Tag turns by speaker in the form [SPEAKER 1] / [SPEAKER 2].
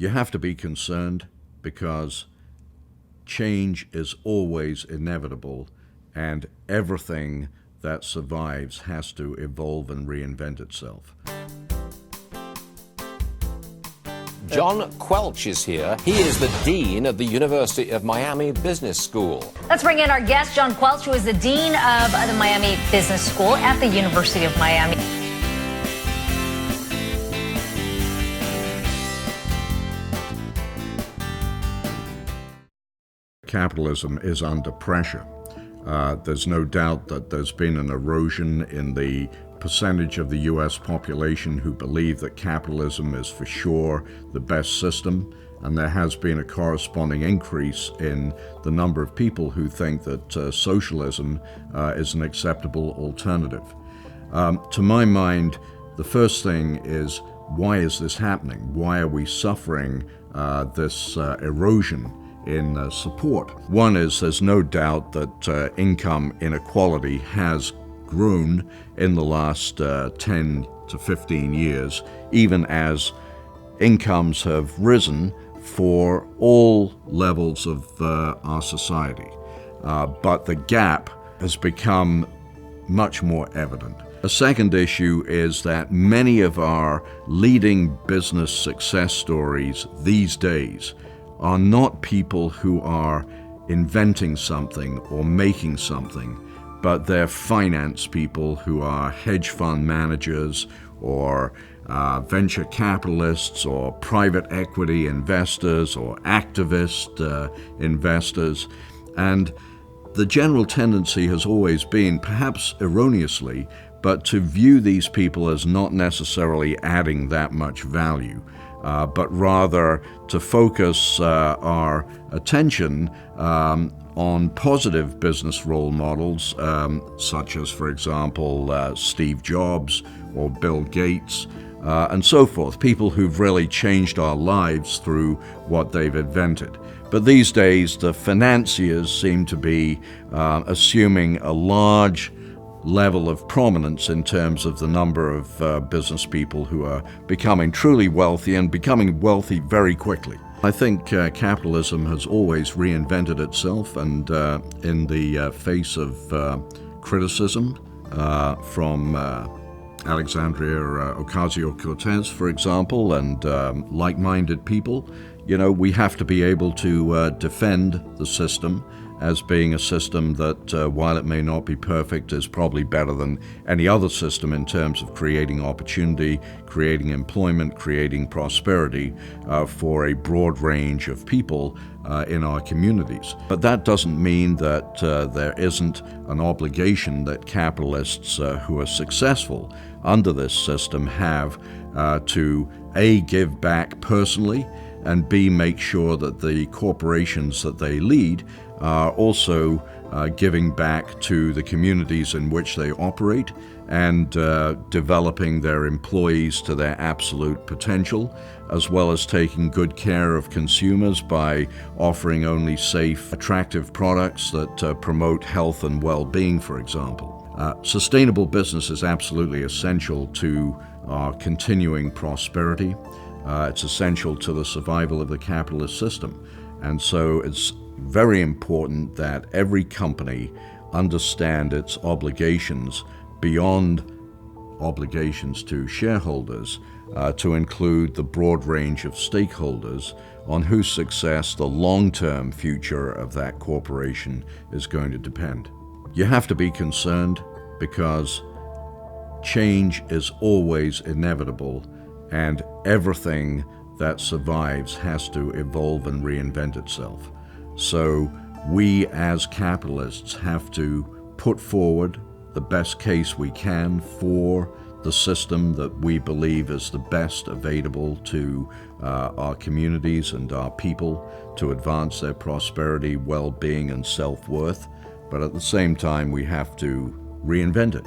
[SPEAKER 1] You have to be concerned because change is always inevitable, and everything that survives has to evolve and reinvent itself.
[SPEAKER 2] John Quelch is here. He is the Dean of the University of Miami Business School.
[SPEAKER 3] Let's bring in our guest, John Quelch, who is the Dean of the Miami Business School at the University of Miami.
[SPEAKER 1] Capitalism is under pressure. There's no doubt that there's been an erosion in the percentage of the U.S. population who believe that capitalism is for sure the best system, and there has been a corresponding increase in the number of people who think that socialism is an acceptable alternative. To my mind, the first thing is, why is this happening? Why are we suffering this erosion in support? One is, there's no doubt that income inequality has grown in the last 10 to 15 years, even as incomes have risen for all levels of our society. But the gap has become much more evident. A second issue is that many of our leading business success stories these days are not people who are inventing something or making something, but they're finance people who are hedge fund managers or venture capitalists or private equity investors or activist investors. And the general tendency has always been, perhaps erroneously, but to view these people as not necessarily adding that much value, but rather to focus our attention on positive business role models, such as, for example, Steve Jobs or Bill Gates, and so forth, people who've really changed our lives through what they've invented. But these days, the financiers seem to be assuming a large level of prominence in terms of the number of business people who are becoming truly wealthy and becoming wealthy very quickly. I think capitalism has always reinvented itself, and in the face of criticism from Alexandria Ocasio-Cortez, for example, and like-minded people, we have to be able to defend the system as being a system that, while it may not be perfect, is probably better than any other system in terms of creating opportunity, creating employment, creating prosperity for a broad range of people in our communities. But that doesn't mean that there isn't an obligation that capitalists who are successful under this system have to A, give back personally, and B, make sure that the corporations that they lead are also giving back to the communities in which they operate and developing their employees to their absolute potential, as well as taking good care of consumers by offering only safe, attractive products that promote health and well-being, for example. Sustainable business is absolutely essential to our continuing prosperity. It's essential to the survival of the capitalist system. And so it's very important that every company understand its obligations beyond obligations to shareholders, to include the broad range of stakeholders on whose success the long-term future of that corporation is going to depend. You have to be concerned because change is always inevitable, and everything that survives has to evolve and reinvent itself. So we as capitalists have to put forward the best case we can for the system that we believe is the best available to our communities and our people to advance their prosperity, well-being, and self-worth. But at the same time, we have to reinvent it.